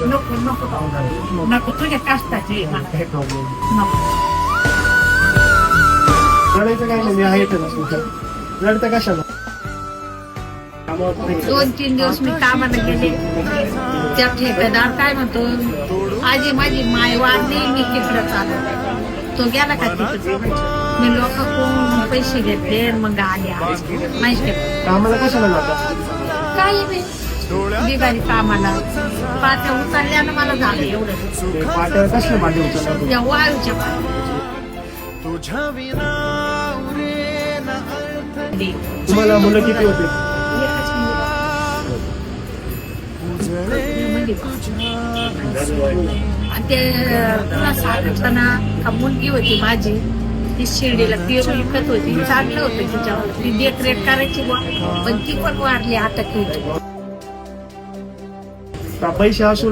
नको नको नको तुझ्या कष्टाची नको. रडायचं काही नाही, आहे तर रडतं कशाला. 2-3 दिवस मी कामाला गेले. त्या ठेकेदार काय म्हणतो, आजी माझी माय वाढली, मी तिकडं चालू. तो गेला का तिकडे, मी लोकांकडून पैसे घेतले मग आले माहिती कामाला कशाला जातात. काही नाही बिगारी कामाला पाट्या उचलल्यानं मला झालं एवढं. पाट्या कसल्या पाट्या उचलतात. या वाळूच्या पाट्या. तुम्हाला मुलं किती होते. ते तुला सांगितलं ना का मुलगी होती माझी, ती शिर्डीला ती विकत होती. चांगलं होतं तिच्यावर, ती देखरेख करायची पण ती पण वाढली अटक. पैसे असून